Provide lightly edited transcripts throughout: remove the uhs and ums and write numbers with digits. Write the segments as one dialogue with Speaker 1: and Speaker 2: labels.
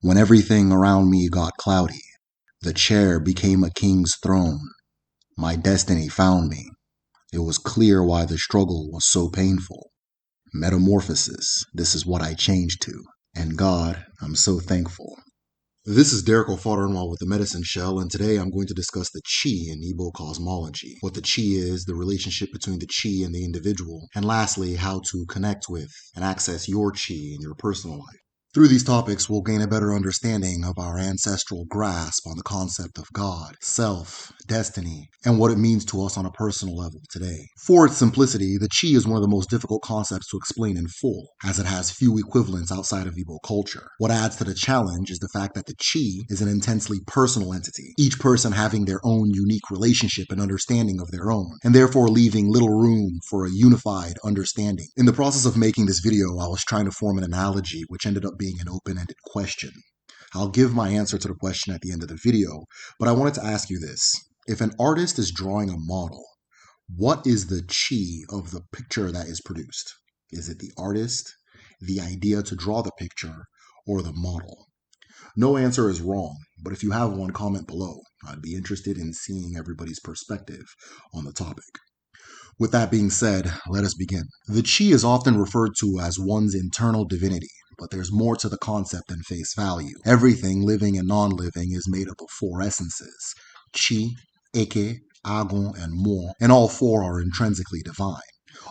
Speaker 1: When everything around me got cloudy, the chair became a king's throne. My destiny found me. It was clear why the struggle was so painful. Metamorphosis, this is what I changed to. And God, I'm so thankful. This is Derek O'Father-in-law with TheMedicineShell, and today I'm going to discuss the Chi in Igbo Cosmology, what the Chi is, the relationship between the Chi and the individual, and lastly, how to connect with and access your Chi in your personal life. Through these topics, we'll gain a better understanding of our ancestral grasp on the concept of God, self, destiny, and what it means to us on a personal level today. For its simplicity, the Chi is one of the most difficult concepts to explain in full, as it has few equivalents outside of Igbo culture. What adds to the challenge is the fact that the Chi is an intensely personal entity, each person having their own unique relationship and understanding of their own, and therefore leaving little room for a unified understanding. In the process of making this video, I was trying to form an analogy which ended up being an open-ended question. I'll give my answer to the question at the end of the video, but I wanted to ask you this. If an artist is drawing a model, what is the Chi of the picture that is produced? Is it the artist, the idea to draw the picture, or the model? No answer is wrong, but if you have one, comment below. I'd be interested in seeing everybody's perspective on the topic. With that being said, let us begin. The Chi is often referred to as one's internal divinity, but there's more to the concept than face value. Everything, living and non-living, is made up of four essences: Chi, Eke, Agon, and Mo, and all four are intrinsically divine.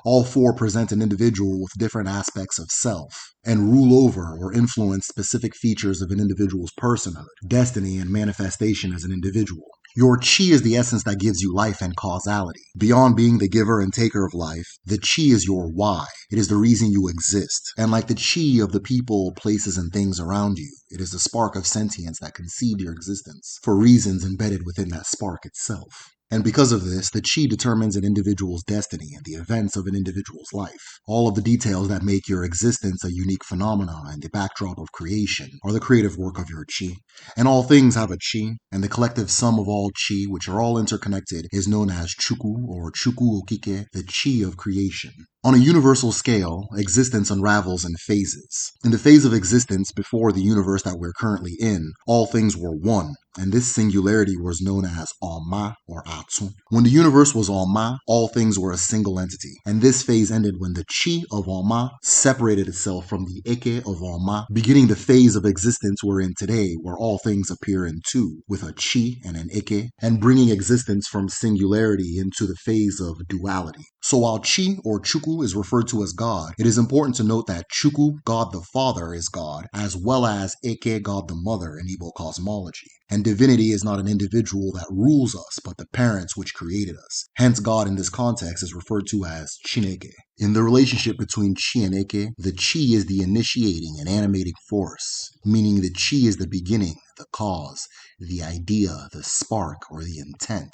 Speaker 1: All four present an individual with different aspects of self and rule over or influence specific features of an individual's personhood, destiny, and manifestation as an individual. Your Chi is the essence that gives you life and causality. Beyond being the giver and taker of life, the Chi is your why. It is the reason you exist. And like the Chi of the people, places, and things around you, it is the spark of sentience that conceived your existence for reasons embedded within that spark itself. And because of this, the Chi determines an individual's destiny and the events of an individual's life. All of the details that make your existence a unique phenomenon and the backdrop of creation are the creative work of your Chi. And all things have a Chi, and the collective sum of all Chi, which are all interconnected, is known as Chuku or Chuku Okike, the Chi of creation. On a universal scale, existence unravels in phases. In the phase of existence before the universe that we're currently in, all things were one, and this singularity was known as Alma or Atu. When the universe was Alma, all things were a single entity, and this phase ended when the Chi of Alma separated itself from the Eke of Alma, beginning the phase of existence we're in today, where all things appear in two, with a Chi and an Eke, and bringing existence from singularity into the phase of duality. So while Chi or Chuku is referred to as God, it is important to note that Chuku, God the Father, is God, as well as Eke, God the Mother, in Igbo Cosmology. And divinity is not an individual that rules us, but the parents which created us. Hence, God in this context is referred to as Chineke. In the relationship between Chi and Eke, the Chi is the initiating and animating force, meaning the Chi is the beginning, the cause, the idea, the spark, or the intent,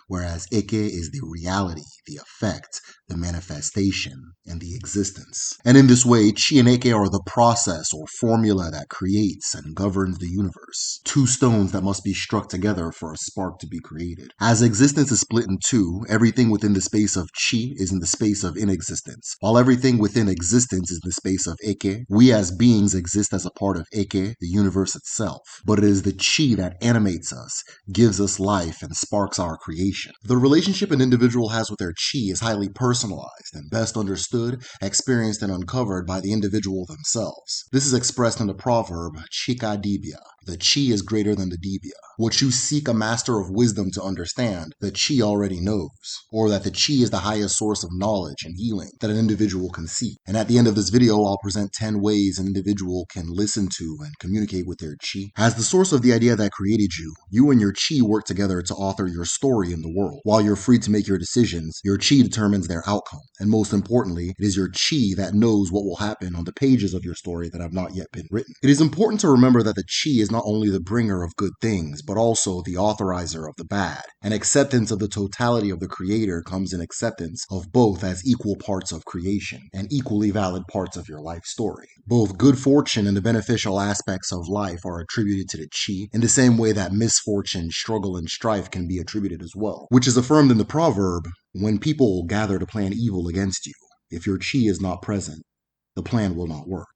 Speaker 1: whereas Eke is the reality, the effect, the manifestation, and the existence. And in this way, Chi and Eke are the process or formula that creates and governs the universe. Two stones that must be struck together for a spark to be created. As existence is split in two, everything within the space of Chi is in the space of inexistence, while everything within existence is the space of Eke. We as beings exist as a part of Eke, the universe itself, but it is the Chi that animates us, gives us life, and sparks our creation. The relationship an individual has with their Chi is highly personalized and best understood, experienced, and uncovered by the individual themselves. This is expressed in the proverb, Chika dibia. The Chi is greater than the dibia. What you seek a master of wisdom to understand, the Chi already knows, or that the Chi is the highest source of knowledge and healing that an individual can seek. And at the end of this video, I'll present 10 ways an individual can listen to and communicate with their Chi. As the source of the idea that created you, you and your Chi work together to author your story in the world. While you're free to make your decisions, your Chi determines their outcome. And most importantly, it is your Chi that knows what will happen on the pages of your story that have not yet been written. It is important to remember that the Chi is not only the bringer of good things, but also the authorizer of the bad. And acceptance of the totality of the Creator comes in acceptance of both as equal parts of creation and equally valid parts of your life story. Both good fortune and the beneficial aspects of life are attributed to the Chi in the same way that misfortune, struggle, and strife can be attributed as well, which is affirmed in the proverb, when people gather to plan evil against you, if your Chi is not present, the plan will not work.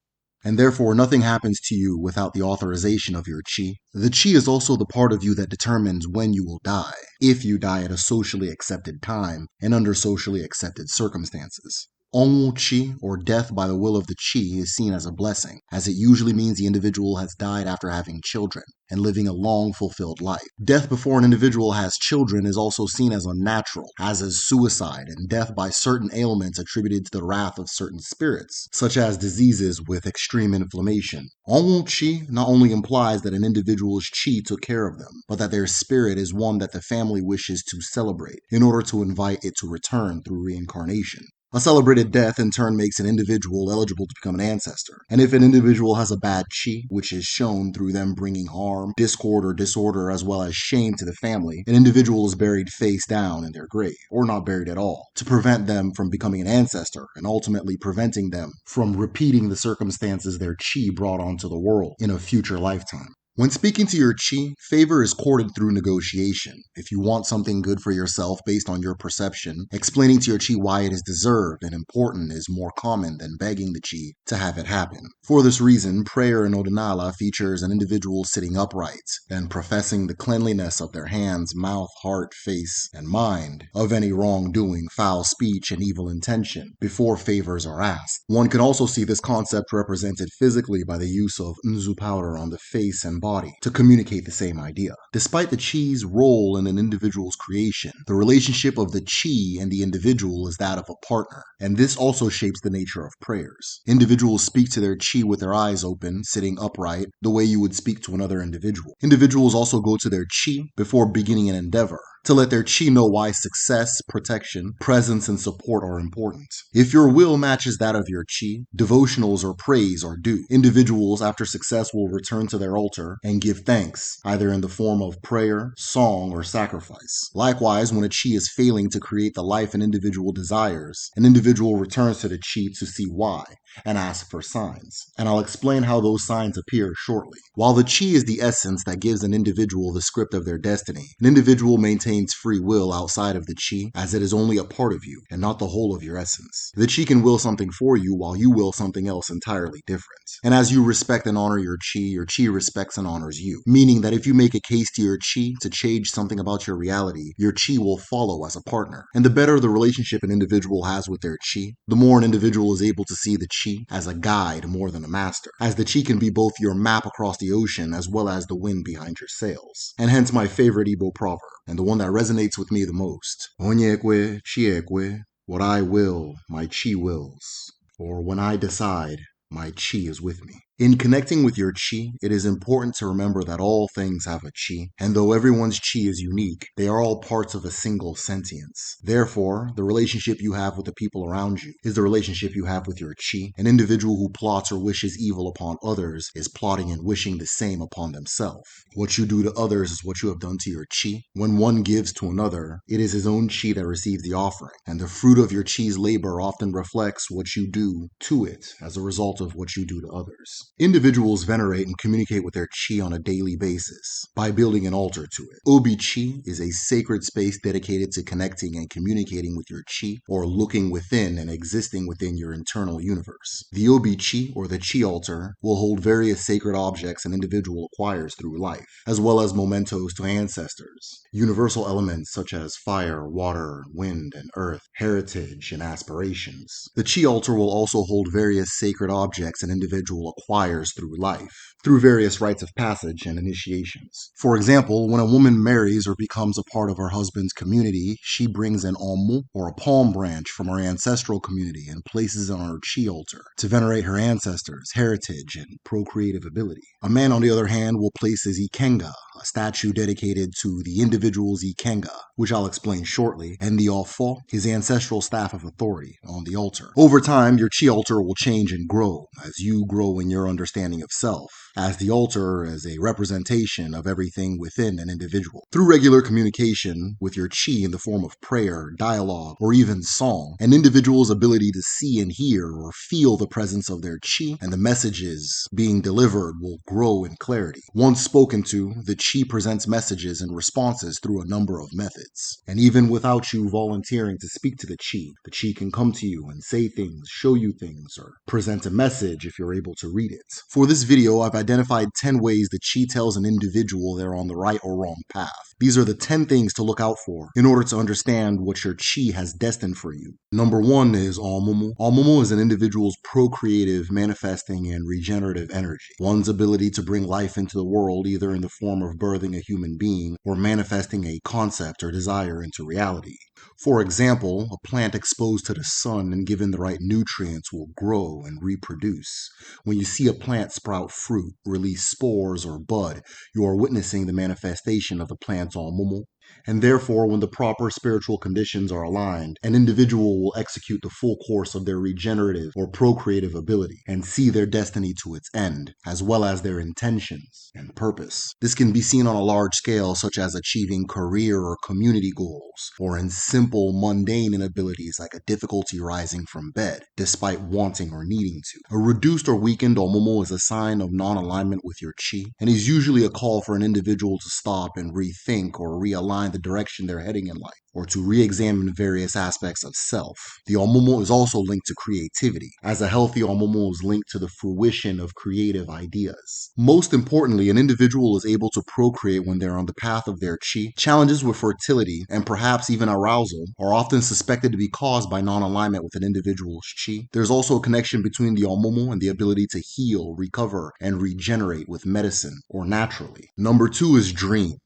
Speaker 1: and therefore nothing happens to you without the authorization of your chi. The chi is also the part of you that determines when you will die, if you die at a socially accepted time and under socially accepted circumstances. Onwu chi, or death by the will of the chi, is seen as a blessing, as it usually means the individual has died after having children and living a long, fulfilled life. Death before an individual has children is also seen as unnatural, as is suicide and death by certain ailments attributed to the wrath of certain spirits, such as diseases with extreme inflammation. Onwu chi not only implies that an individual's chi took care of them, but that their spirit is one that the family wishes to celebrate in order to invite it to return through reincarnation. A celebrated death in turn makes an individual eligible to become an ancestor. And if an individual has a bad chi, which is shown through them bringing harm, discord, or disorder, as well as shame to the family, an individual is buried face down in their grave, or not buried at all, to prevent them from becoming an ancestor and ultimately preventing them from repeating the circumstances their chi brought onto the world in a future lifetime. When speaking to your chi, favor is courted through negotiation. If you want something good for yourself based on your perception, explaining to your chi why it is deserved and important is more common than begging the chi to have it happen. For this reason, prayer in Odinala features an individual sitting upright, then professing the cleanliness of their hands, mouth, heart, face, and mind of any wrongdoing, foul speech, and evil intention before favors are asked. One can also see this concept represented physically by the use of nzu powder on the face and body to communicate the same idea. Despite the chi's role in an individual's creation, the relationship of the chi and the individual is that of a partner, and this also shapes the nature of prayers. Individuals speak to their chi with their eyes open, sitting upright, the way you would speak to another individual. Individuals also go to their chi before beginning an endeavor, to let their chi know why success, protection, presence, and support are important. If your will matches that of your chi, devotionals or praise are due. Individuals after success will return to their altar and give thanks, either in the form of prayer, song, or sacrifice. Likewise, when a chi is failing to create the life an individual desires, an individual returns to the chi to see why and ask for signs. And I'll explain how those signs appear shortly. While the chi is the essence that gives an individual the script of their destiny, an individual maintains free will outside of the chi, as it is only a part of you and not the whole of your essence. The chi can will something for you while you will something else entirely different. And as you respect and honor your chi respects and honors you. Meaning that if you make a case to your chi to change something about your reality, your chi will follow as a partner. And the better the relationship an individual has with their chi, the more an individual is able to see the chi as a guide more than a master, as the chi can be both your map across the ocean as well as the wind behind your sails. And hence my favorite Igbo proverb, and the one that resonates with me the most. Onye ekwe, chi ekwe. What I will, my chi wills. Or when I decide, my chi is with me. In connecting with your chi, it is important to remember that all things have a chi, and though everyone's chi is unique, they are all parts of a single sentience. Therefore, the relationship you have with the people around you is the relationship you have with your chi. An individual who plots or wishes evil upon others is plotting and wishing the same upon themselves. What you do to others is what you have done to your chi. When one gives to another, it is his own chi that receives the offering, and the fruit of your chi's labor often reflects what you do to it as a result of what you do to others. Individuals venerate and communicate with their chi on a daily basis by building an altar to it. Obi chi is a sacred space dedicated to connecting and communicating with your chi, or looking within and existing within your internal universe. The obi chi, or the chi altar, will hold various sacred objects an individual acquires through life, as well as mementos to ancestors, universal elements such as fire, water, wind, and earth, heritage, and aspirations. The chi altar will also hold various sacred objects an individual acquires through life, through various rites of passage and initiations. For example, when a woman marries or becomes a part of her husband's community, she brings an omu, or a palm branch from her ancestral community, and places it on her chi altar to venerate her ancestors, heritage, and procreative ability. A man, on the other hand, will place his Ikenga, a statue dedicated to the individual's Ikenga, which I'll explain shortly, and the Ofo, his ancestral staff of authority, on the altar. Over time, your chi altar will change and grow as you grow in your understanding of self, as the altar is a representation of everything within an individual. Through regular communication with your chi in the form of prayer, dialogue, or even song, an individual's ability to see and hear or feel the presence of their chi and the messages being delivered will grow in clarity. Once spoken to, the chi presents messages and responses through a number of methods. And even without you volunteering to speak to the chi can come to you and say things, show you things, or present a message if you're able to read it. For this video, I've identified 10 ways the chi tells an individual they're on the right or wrong path. These are the 10 things to look out for in order to understand what your chi has destined for you. Number 1 is Almumu. Almumu is an individual's procreative, manifesting, and regenerative energy. One's ability to bring life into the world either in the form of birthing a human being or manifesting a concept or desire into reality. For example, a plant exposed to the sun and given the right nutrients will grow and reproduce. When you see a plant sprout fruit, release spores, or bud, you are witnessing the manifestation of the plant's Almumu. And therefore, when the proper spiritual conditions are aligned, an individual will execute the full course of their regenerative or procreative ability and see their destiny to its end, as well as their intentions and purpose. This can be seen on a large scale, such as achieving career or community goals, or in simple, mundane inabilities like a difficulty rising from bed, despite wanting or needing to. A reduced or weakened Omomo is a sign of non-alignment with your chi, and is usually a call for an individual to stop and rethink or realign the direction they're heading in life, or to re-examine various aspects of self. The Omomo is also linked to creativity, as a healthy Omomo is linked to the fruition of creative ideas. Most importantly, an individual is able to procreate when they're on the path of their chi. Challenges with fertility, and perhaps even arousal, are often suspected to be caused by non-alignment with an individual's chi. There's also a connection between the Omomo and the ability to heal, recover, and regenerate with medicine, or naturally. Number 2 is dreams.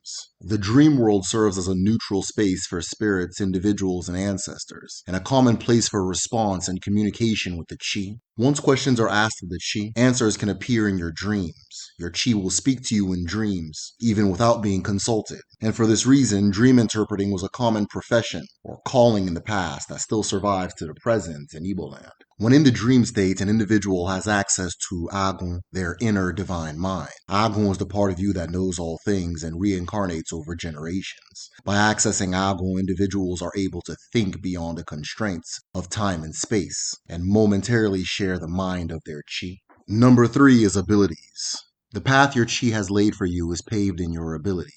Speaker 1: The dream world serves as a neutral space for spirits, individuals, and ancestors, and a common place for response and communication with the chi. Once questions are asked of the chi, answers can appear in your dreams. Your chi will speak to you in dreams, even without being consulted. And for this reason, dream interpreting was a common profession or calling in the past that still survives to the present in Igbo land. When in the dream state, an individual has access to Agun, their inner divine mind. Agun is the part of you that knows all things and reincarnates over generations. By accessing Agun, individuals are able to think beyond the constraints of time and space and momentarily share the mind of their chi. Number 3 is abilities. The path your chi has laid for you is paved in your abilities.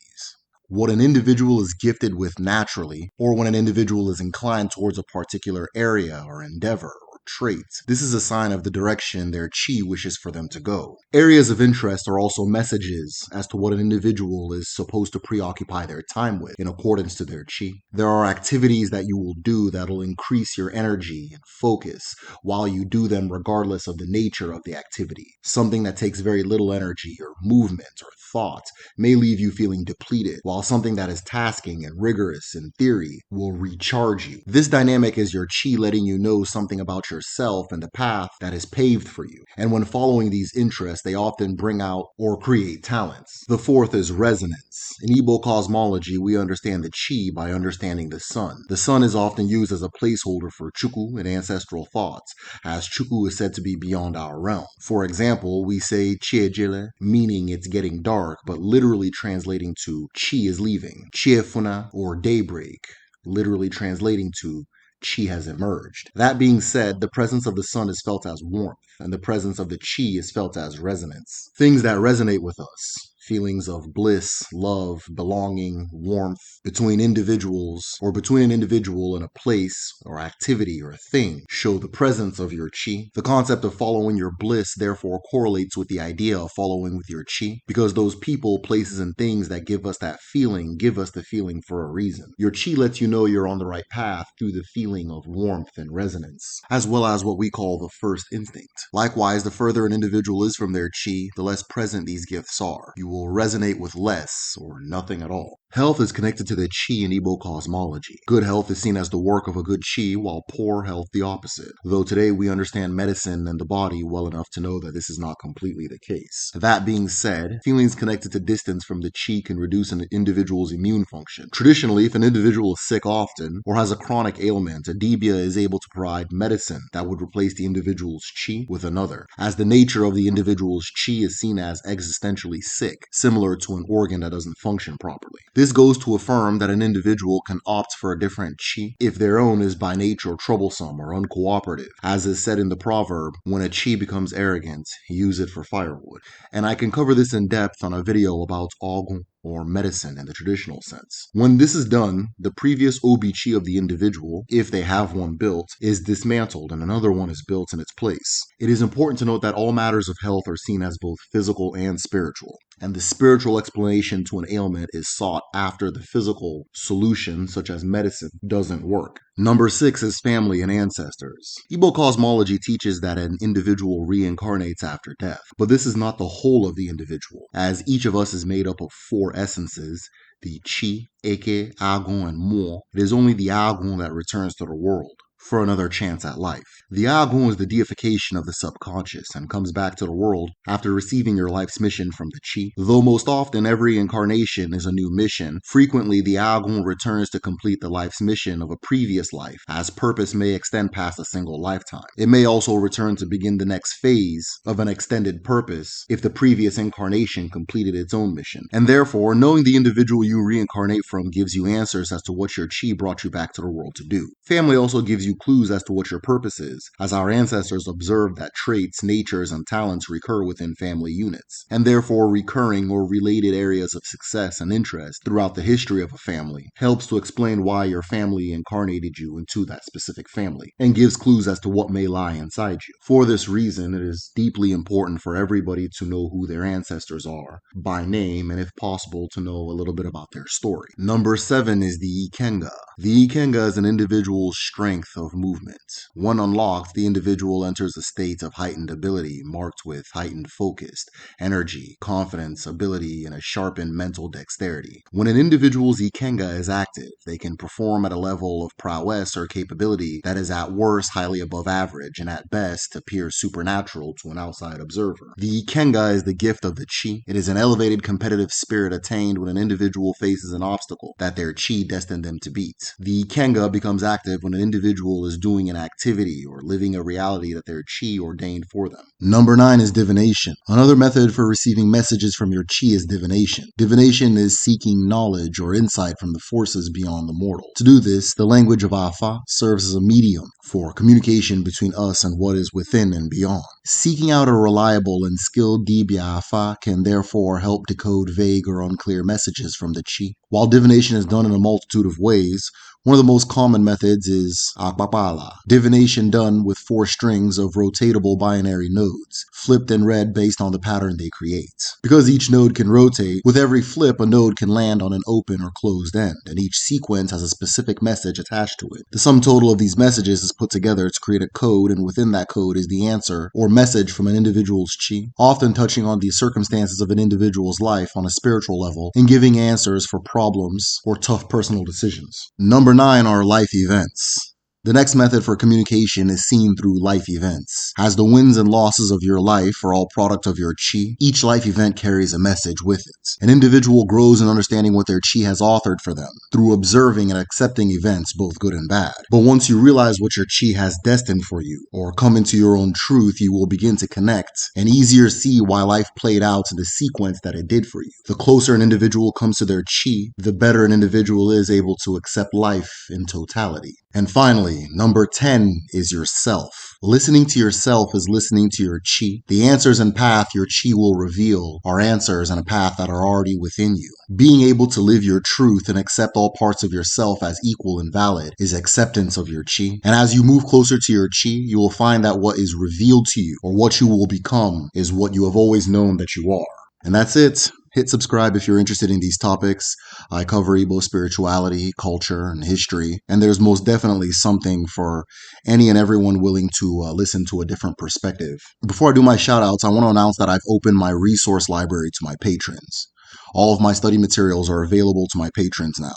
Speaker 1: What an individual is gifted with naturally, or when an individual is inclined towards a particular area or endeavor, traits. This is a sign of the direction their chi wishes for them to go. Areas of interest are also messages as to what an individual is supposed to preoccupy their time with in accordance to their chi. There are activities that you will do that will increase your energy and focus while you do them regardless of the nature of the activity. Something that takes very little energy or movement or thought may leave you feeling depleted, while something that is tasking and rigorous in theory will recharge you. This dynamic is your chi letting you know something about yourself and the path that is paved for you. And when following these interests, they often bring out or create talents. The 4th is resonance. In Igbo Cosmology, we understand the chi by understanding the sun. The sun is often used as a placeholder for Chukwu and ancestral thoughts, as Chukwu is said to be beyond our realm. For example, we say Chiejile, meaning it's getting dark, but literally translating to chi is leaving. Chiefuna, or daybreak, literally translating to chi has emerged. That being said, the presence of the sun is felt as warmth, and the presence of the chi is felt as resonance. Things that resonate with us. Feelings of bliss, love, belonging, warmth between individuals or between an individual and a place or activity or thing show the presence of your chi. The concept of following your bliss therefore correlates with the idea of following with your chi, because those people, places, and things that give us that feeling give us the feeling for a reason. Your chi lets you know you're on the right path through the feeling of warmth and resonance, as well as what we call the first instinct. Likewise, the further an individual is from their chi, the less present these gifts are. You will resonate with less or nothing at all. Health is connected to the chi in Igbo Cosmology. Good health is seen as the work of a good chi, while poor health the opposite. Though today we understand medicine and the body well enough to know that this is not completely the case. That being said, feelings connected to distance from the chi can reduce an individual's immune function. Traditionally, if an individual is sick often or has a chronic ailment, a dibia is able to provide medicine that would replace the individual's chi with another, as the nature of the individual's chi is seen as existentially sick, similar to an organ that doesn't function properly. This goes to affirm that an individual can opt for a different chi if their own is by nature troublesome or uncooperative. As is said in the proverb, when a chi becomes arrogant, use it for firewood. And I can cover this in depth on a video about Ogun or medicine in the traditional sense. When this is done, the previous obi-chi of the individual, if they have one built, is dismantled and another one is built in its place. It is important to note that all matters of health are seen as both physical and spiritual, and the spiritual explanation to an ailment is sought after the physical solution, such as medicine, doesn't work. Number 6 is family and ancestors. Igbo Cosmology teaches that an individual reincarnates after death, but this is not the whole of the individual, as each of us is made up of 4 essences, the Chi, Eke, Agun, and Mo. It is only the Agun that returns to the world for another chance at life. The Agun is the deification of the subconscious and comes back to the world after receiving your life's mission from the Chi. Though most often every incarnation is a new mission, frequently the Agun returns to complete the life's mission of a previous life, as purpose may extend past a single lifetime. It may also return to begin the next phase of an extended purpose if the previous incarnation completed its own mission. And therefore, knowing the individual you reincarnate from gives you answers as to what your Chi brought you back to the world to do. Family also gives you clues as to what your purpose is, as our ancestors observed that traits, natures, and talents recur within family units, and therefore recurring or related areas of success and interest throughout the history of a family helps to explain why your family incarnated you into that specific family, and gives clues as to what may lie inside you. For this reason, it is deeply important for everybody to know who their ancestors are by name, and if possible, to know a little bit about their story. Number 7 is the Ikenga. The Ikenga is an individual's strength of movement. When unlocked, the individual enters a state of heightened ability marked with heightened focus, energy, confidence, ability, and a sharpened mental dexterity. When an individual's Ikenga is active, they can perform at a level of prowess or capability that is at worst highly above average and at best appears supernatural to an outside observer. The Ikenga is the gift of the Chi. It is an elevated competitive spirit attained when an individual faces an obstacle that their Chi destined them to beat. The Ikenga becomes active when an individual is doing an activity or living a reality that their Chi ordained for them. Number 9 is divination. Another method for receiving messages from your Chi is divination. Divination is seeking knowledge or insight from the forces beyond the mortal. To do this, the language of Afa serves as a medium for communication between us and what is within and beyond. Seeking out a reliable and skilled dibia Afa can therefore help decode vague or unclear messages from the Chi. While divination is done in a multitude of ways, one of the most common methods is akpapala, divination done with 4 strings of rotatable binary nodes, flipped and read based on the pattern they create. Because each node can rotate, with every flip a node can land on an open or closed end, and each sequence has a specific message attached to it. The sum total of these messages is put together to create a code, and within that code is the answer or message from an individual's Chi, often touching on the circumstances of an individual's life on a spiritual level and giving answers for problems or tough personal decisions. Number 9 are life events. The next method for communication is seen through life events. As the wins and losses of your life are all product of your Chi, each life event carries a message with it. An individual grows in understanding what their Chi has authored for them through observing and accepting events, both good and bad. But once you realize what your Chi has destined for you, or come into your own truth, you will begin to connect and easier see why life played out in the sequence that it did for you. The closer an individual comes to their Chi, the better an individual is able to accept life in totality. And finally, number 10 is yourself. Listening to yourself is listening to your Chi. The answers and path your Chi will reveal are answers and a path that are already within you. Being able to live your truth and accept all parts of yourself as equal and valid is acceptance of your Chi. And as you move closer to your Chi, you will find that what is revealed to you, or what you will become, is what you have always known that you are. And that's it. Hit subscribe if you're interested in these topics. I cover Igbo spirituality, culture, and history, and there's most definitely something for any and everyone willing to listen to a different perspective. Before I do my shout-outs, I want to announce that I've opened my resource library to my patrons. All of my study materials are available to my patrons now.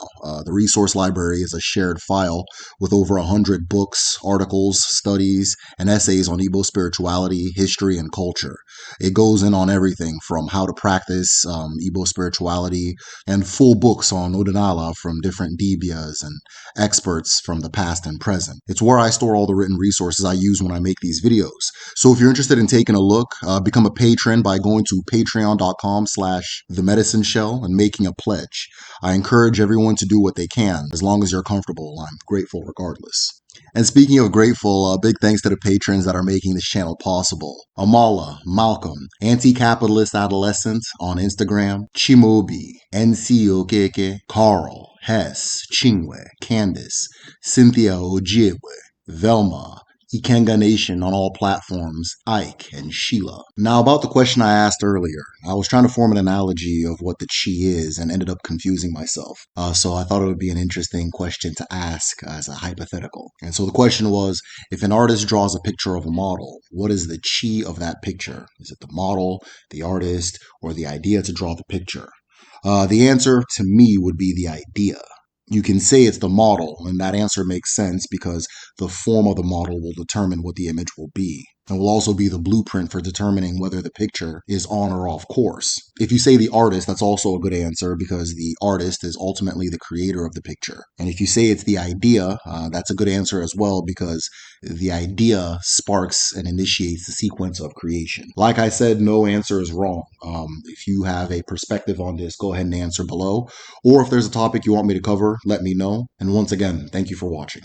Speaker 1: The resource library is a shared file with over 100 books, articles, studies, and essays on Igbo spirituality, history, and culture. It goes in on everything from how to practice Igbo spirituality and full books on Odinala from different dibias and experts from the past and present. It's where I store all the written resources I use when I make these videos. So if you're interested in taking a look, become a patron by going to patreon.com/TheMedicineShell and making a pledge. I encourage everyone to do what they can. As long as you're comfortable, I'm grateful regardless. And speaking of grateful, big thanks to the patrons that are making this channel possible. Amala, Malcolm, Anti-Capitalist Adolescent on Instagram, Chimobi, NC Okeke, Carl, Hess, Chingwe, Candice, Cynthia Ojibwe, Velma, Ikenga Nation on all platforms, Ike, and Sheila. Now, about the question I asked earlier, I was trying to form an analogy of what the chi is and ended up confusing myself. So I thought it would be an interesting question to ask as a hypothetical. And so the question was, if an artist draws a picture of a model, what is the chi of that picture? Is it the model, the artist, or the idea to draw the picture? The answer to me would be the idea. You can say it's the model, and that answer makes sense because the form of the model will determine what the image will be, and will also be the blueprint for determining whether the picture is on or off course. If you say the artist, that's also a good answer because the artist is ultimately the creator of the picture. And if you say it's the idea, that's a good answer as well because the idea sparks and initiates the sequence of creation. Like I said, no answer is wrong. If you have a perspective on this, go ahead and answer below. Or if there's a topic you want me to cover, let me know. And once again, thank you for watching.